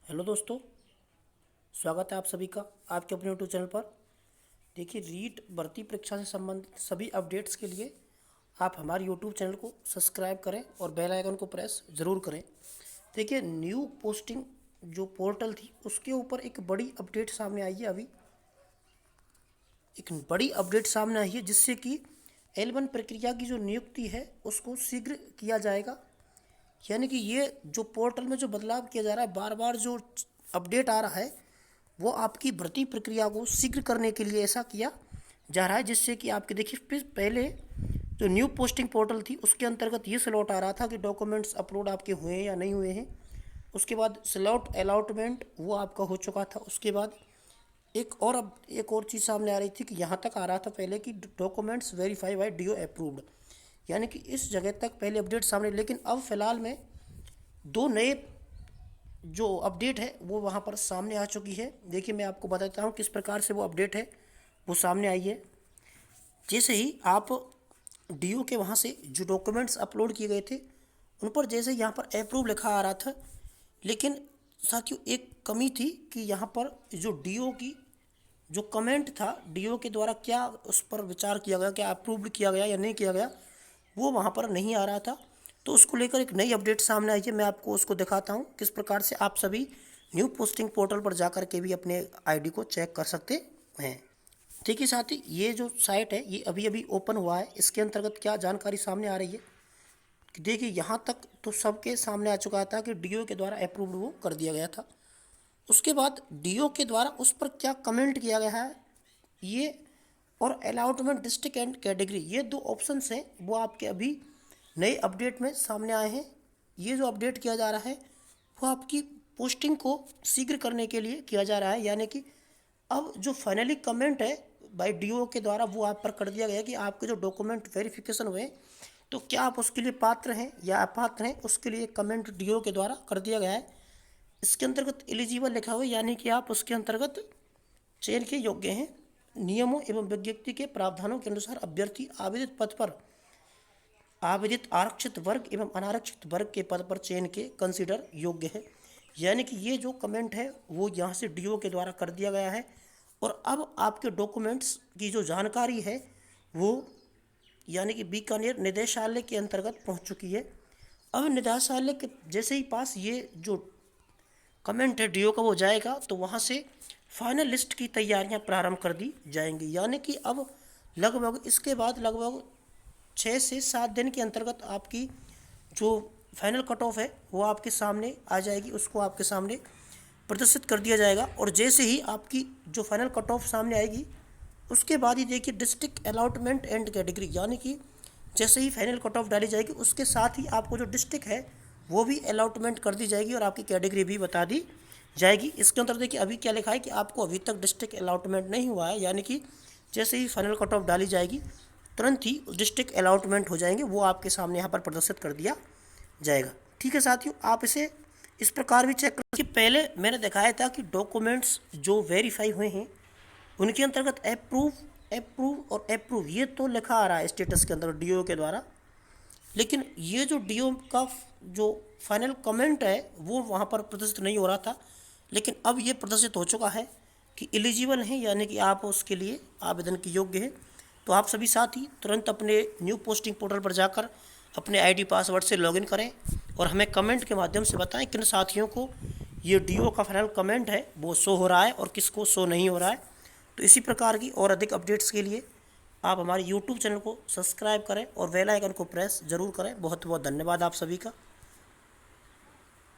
Hello दोस्तों, स्वागत है आप सभी का आपके अपने यूट्यूब चैनल पर। देखिए, रीट भर्ती परीक्षा से संबंधित सभी अपडेट्स के लिए आप हमारे यूट्यूब चैनल को सब्सक्राइब करें और बेल आइकन को प्रेस ज़रूर करें। देखिए, न्यू पोस्टिंग जो पोर्टल थी उसके ऊपर एक बड़ी अपडेट सामने आई है। अभी एक बड़ी अपडेट सामने आई है जिससे कि L1 प्रक्रिया की जो नियुक्ति है उसको शीघ्र किया जाएगा। यानी कि ये जो पोर्टल में जो बदलाव किया जा रहा है, बार बार जो अपडेट आ रहा है वो आपकी भर्ती प्रक्रिया को शीघ्र करने के लिए ऐसा किया जा रहा है, जिससे कि आपके देखिए पहले जो न्यू पोस्टिंग पोर्टल थी उसके अंतर्गत ये स्लॉट आ रहा था कि डॉक्यूमेंट्स अपलोड आपके हुए हैं या नहीं हुए हैं। उसके बाद स्लॉट अलॉटमेंट वो आपका हो चुका था। उसके बाद एक और चीज़ सामने आ रही थी कि यहाँ तक आ रहा था पहले कि documents verify by DO approved, यानी कि इस जगह तक पहले अपडेट सामने। लेकिन अब फिलहाल में दो नए जो अपडेट है वो वहाँ पर सामने आ चुकी है। देखिए, मैं आपको बताता हूँ किस प्रकार से वो अपडेट है वो सामने आई है। जैसे ही आप DO के वहाँ से जो डॉक्यूमेंट्स अपलोड किए गए थे उन पर जैसे यहाँ पर अप्रूव लिखा आ रहा था, लेकिन साथियों एक कमी थी कि यहाँ पर जो DO की जो कमेंट था, DO के द्वारा क्या उस पर विचार किया गया, क्या अप्रूव्ड किया गया या नहीं किया गया, वो वहाँ पर नहीं आ रहा था। तो उसको लेकर एक नई अपडेट सामने आई है। मैं आपको उसको दिखाता हूँ किस प्रकार से आप सभी न्यू पोस्टिंग पोर्टल पर जाकर के भी अपने ID को चेक कर सकते हैं। देखिए साथी, ये जो साइट है ये अभी अभी ओपन हुआ है। इसके अंतर्गत क्या जानकारी सामने आ रही है कि देखिए, यहाँ तक तो सबके सामने आ चुका था कि DO के द्वारा अप्रूव्ड वो कर दिया गया था। उसके बाद DO के द्वारा उस पर क्या कमेंट किया गया है ये, और अलॉटमेंट डिस्ट्रिक्ट एंड कैटेगरी, ये दो ऑप्शंस हैं वो आपके अभी नए अपडेट में सामने आए हैं। ये जो अपडेट किया जा रहा है वो आपकी पोस्टिंग को शीघ्र करने के लिए किया जा रहा है। यानी कि अब जो फाइनली कमेंट है बाय DO के द्वारा वो आप पर कर दिया गया कि आपके जो डॉक्यूमेंट वेरिफिकेशन हुए तो क्या आप उसके लिए पात्र हैं या अपात्र हैं, उसके लिए कमेंट DO के द्वारा कर दिया गया है। इसके अंतर्गत एलिजिबल लिखा हुआ है, यानी कि आप उसके अंतर्गत चयन के योग्य हैं। नियमों एवं विज्ञप्ति के प्रावधानों के अनुसार अभ्यर्थी आवेदित पद पर आवेदित आरक्षित वर्ग एवं अनारक्षित वर्ग के पद पर चयन के कंसीडर योग्य है। यानी कि ये जो कमेंट है वो यहाँ से DO के द्वारा कर दिया गया है और अब आपके डॉक्यूमेंट्स की जो जानकारी है वो यानी कि बीकानेर निदेशालय के अंतर्गत पहुँच चुकी है। अब निदेशालय के जैसे ही पास ये जो कमेंट है DO का वो जाएगा तो वहाँ से फाइनल लिस्ट की तैयारियां प्रारंभ कर दी जाएंगी। यानी कि अब लगभग इसके बाद लगभग 6 से 7 दिन के अंतर्गत आपकी जो फाइनल कट ऑफ है वो आपके सामने आ जाएगी, उसको आपके सामने प्रदर्शित कर दिया जाएगा। और जैसे ही आपकी जो फाइनल कट ऑफ सामने आएगी उसके बाद ही देखिए डिस्ट्रिक्ट अलॉटमेंट एंड कैटेगरी, यानी कि जैसे ही फाइनल कट ऑफ डाली जाएगी उसके साथ ही आपको जो डिस्ट्रिक्ट है वो भी अलॉटमेंट कर दी जाएगी और आपकी कैटेगरी भी बता दी जाएगी। इसके अंदर देखिए अभी क्या लिखा है कि आपको अभी तक डिस्ट्रिक्ट अलॉटमेंट नहीं हुआ है, यानी कि जैसे ही फाइनल कट ऑफ डाली जाएगी तुरंत ही डिस्ट्रिक्ट अलॉटमेंट हो जाएंगे, वो आपके सामने यहाँ पर प्रदर्शित कर दिया जाएगा। ठीक है साथियों, आप इसे इस प्रकार भी चेक करें कि पहले मैंने दिखाया था कि डॉक्यूमेंट्स जो वेरीफाई हुए हैं उनके अंतर्गत अप्रूव अप्रूव और अप्रूव ये तो लिखा आ रहा है स्टेटस के अंदर DO के द्वारा, लेकिन ये जो DO का जो फाइनल कमेंट है वो वहाँ पर प्रदर्शित नहीं हो रहा था। लेकिन अब ये प्रदर्शित हो चुका है कि एलिजिबल हैं, यानी कि आप उसके लिए आवेदन के योग्य हैं। तो आप सभी साथी तुरंत अपने न्यू पोस्टिंग पोर्टल पर जाकर अपने ID पासवर्ड से लॉगिन करें और हमें कमेंट के माध्यम से बताएं किन साथियों को ये DO का फाइनल कमेंट है वो शो हो रहा है और किसको शो नहीं हो रहा है। तो इसी प्रकार की और अधिक अपडेट्स के लिए आप हमारे YouTube चैनल को सब्सक्राइब करें और बेल आइकन को प्रेस ज़रूर करें। बहुत बहुत धन्यवाद आप सभी का।